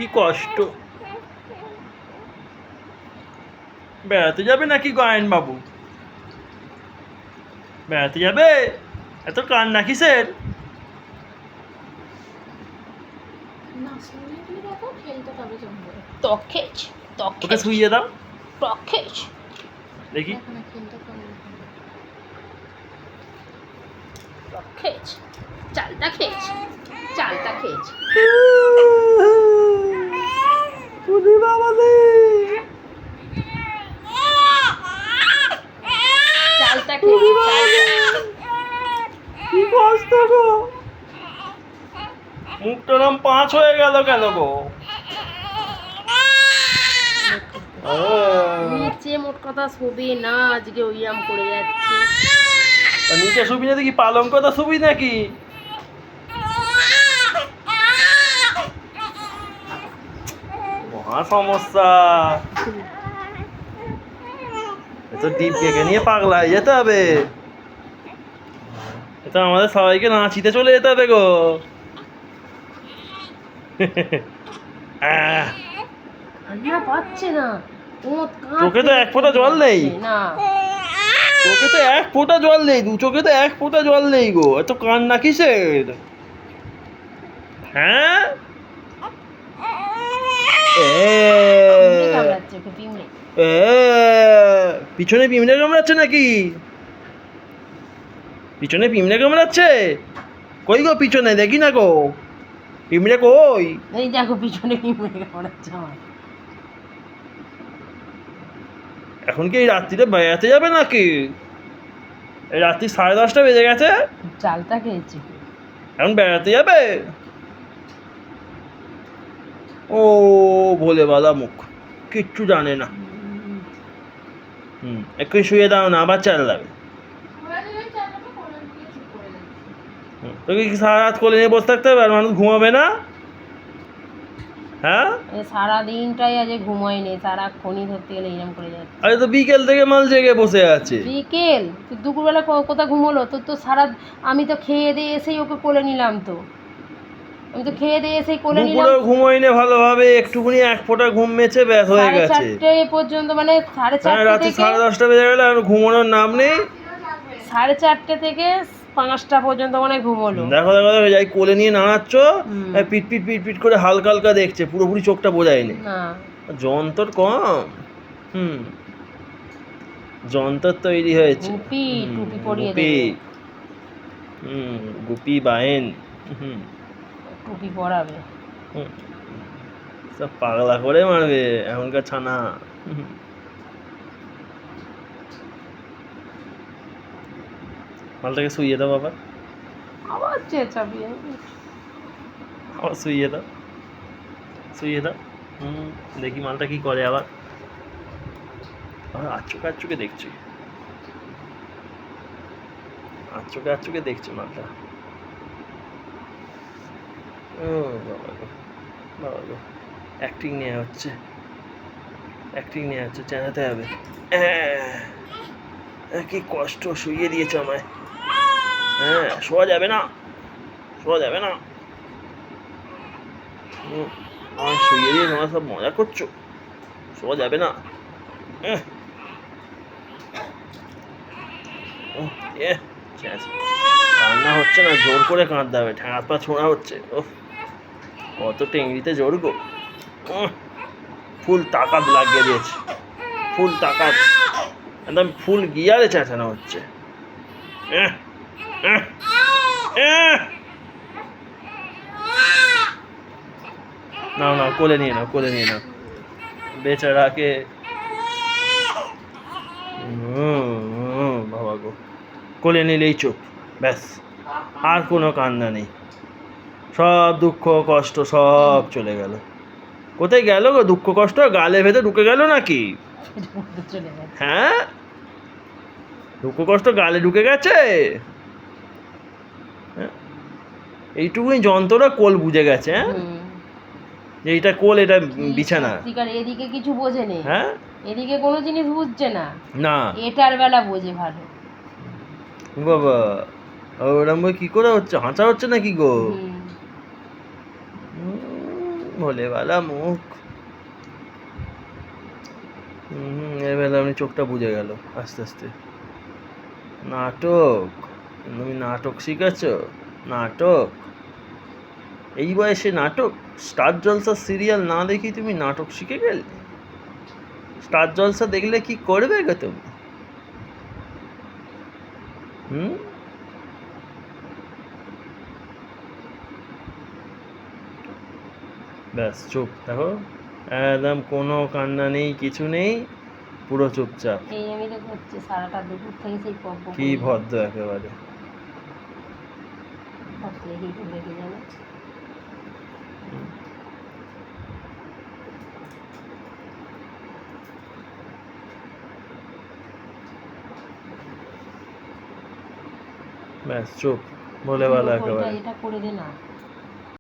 কি কষ্ট। বেড়াতে যাবে নাকি গায়েন বাবু? বেড়াতে যাবে? এত কান্না কিসের? ওকে শুইয়ে দাও দেখি। চালটা খেয়েছি। চালটা খেয়েছি। কি কষ্ট গো, মুখটা নাম 5 হয়ে গেল কেন গো? নিচে মোট কথা শোবে না, আজকে ওইরাম করে যাচ্ছে। নিচে শুবি না দেখি, পালঙ্কটা শুবি নাকি? মহা সমস্যা। তো ডিপ কেকে নিয়ে পাগলা হয়ে যেতে হবে। এটা আমাদের সবাইকে নাচিতে চলে যেতে হবে গো। পাচ্ছে না, চোখে তো এক ফোঁটা জল নেই। না, চোখে তো এক ফোঁটা জল নেই, দু চোখে তো এক ফোঁটা জল নেই গো। এত কান্না কিসের? হ্যাঁ, পিছনে পিমড়ে কামড়াচ্ছে নাকি? পিছনে পিমড়ে কামড়াচ্ছে? কই গো পিছনে দেখি না গো, পিমড়ে কই? এই দেখো পিছনে পিমড়ে কামড়াচ্ছে আমার। এখন কি এই রাত্রিতে বেড়াতে যাবে নাকি? এই রাত্রি 10:30 বেজে গেছে। চালটা খেয়েছি। এখন বেড়াতে যাবে? ও ভোলে বালা মুখ, কিচ্ছু জানে না। একটু শুয়ে দাও না, আবার চালাবে। তোকে কি সারা রাত কোলে নিয়ে বসে থাকতে হবে আর মানুষ ঘুমাবে না? হ্যাঁ, সারা দিনটাই আজ ঘুমাইনি, সারাক্ষণই ধরতে গেলে এরকম করে যাচ্ছে। আরে তো বিকেল থেকে মাল জেগে বসে আছে। বিকেল দুপুরবেলা কোথা ঘুমোলো? তো সারা, আমি তো খেয়ে দিয়ে এসেই ওকে কোলে নিলাম। তো আমি তো খেয়ে দিয়ে এসেই কোলে নিলাম। দুপুরে ঘুমোইনি ভালোভাবে, একটুখানি এক ফোঁটা ঘুম মেছে ব্যাস হয়ে গেছে। 4:30 পর্যন্ত, মানে 4:30 রাতে থেকে 10:30 বেজে গেলে আর ঘুমানোর নাম নেই। 4:30 থেকে 5টা পর্যন্ত মানে ঘুমোলো। দেখো দেখো দেখো, যাই কোলে নিয়ে নাড়াচ্ছ, পিট পিট পিট পিট করে হালকা হালকা দেখছে, পুরোপুরি চোখটা বোঝায়নি। যন্তর কম। যন্তর তৈরি হয়েছে। টুপি পরিয়ে দেবে। গুপি বায়েন। টুপি পরাবে। সব পাগলা করে মারবে এখনকার ছানা। মালটাকে শুইয়ে দাও বাবা। আবার চেঁচাবি। আবার শুইয়ে দাও, শুইয়ে দাও। দেখি মালটা কি করে আবার। আচুকে আচুকে দেখছি, আচুকে আচুকে দেখছি মালটা। ও বাবা গো, বাবা গো, অ্যাক্টিং নেওয়া হচ্ছে, অ্যাক্টিং নেওয়া হচ্ছে, চেনাতে হবে। কি কষ্ট, শুইয়ে দিয়েছে আমায়। হ্যাঁ, শোয়া যাবে না, শোয়া যাবে না। আমায় শুইয়ে দিয়ে তোমরা সব মজা করছো, শোয়া যাবে না। কান্না হচ্ছে না, জোর করে কাঁদতে হবে, ঠ্যাঙাত পা ছোঁড়া হচ্ছে। কত টেংরিতে জোর গো। ফুল তাকাত লাগিয়ে দিয়েছে, ফুল তাকাত, একদম ফুল গিয়ারে চেঁচানো হচ্ছে। নাও নাও, কোলে নিয়ে নাও, কোলে নিয়ে নাও বেচারাকে। বাবা গো, কোলে নিলেই চুপ, ব্যাস, আর কোনো কান্না নেই। সব দুঃখ কষ্ট সব চলে গেল। কোথায় গেল গো দুঃখ কষ্ট? গালে ভেতরে ঢুকে গেল নাকি? হ্যাঁ, দুঃখ কষ্ট গালে ঢুকে গেছে। এইটুকুনি যন্ত্রটা কোল বুঝে গেছে। হ্যাঁ, যে এইটা কোল, এটা বিছানা। এদিকে কিছু বোঝে নেই। হ্যাঁ, এদিকে কোনো জিনিস বুঝছে না, না এটার বেলা বোঝে ভালো। বাবা, ওরম কি করে হচ্ছে? হাঁচা হচ্ছে নাকি গো? ভোলেবালা মুখ। এবারে আপনি চোখটা বুঝে গেল আস্তে আস্তে। নাটক, তুমি নাটক শিখেছ? নাটক, এই বয়সে নাটক? স্টার জলসা সিরিয়াল না দেখি তুমি নাটক শিখে গেলে? স্টার জলসা দেখলে কি করবে গো তুমি? হুম, ব্যাস চুপ দেখো, একদম কোনো কান্না নেই, কিছু নেই, পুরো চুপচাপ। এই আমি তো হচ্ছে সারাটা দুপুর থেকে সেই পপ কি ভদ্র একেবারে। কি করবে কি জানে। ব্যাস চুপ, ভোলেবালা ওইটা একেবারে। এটা করে দে না।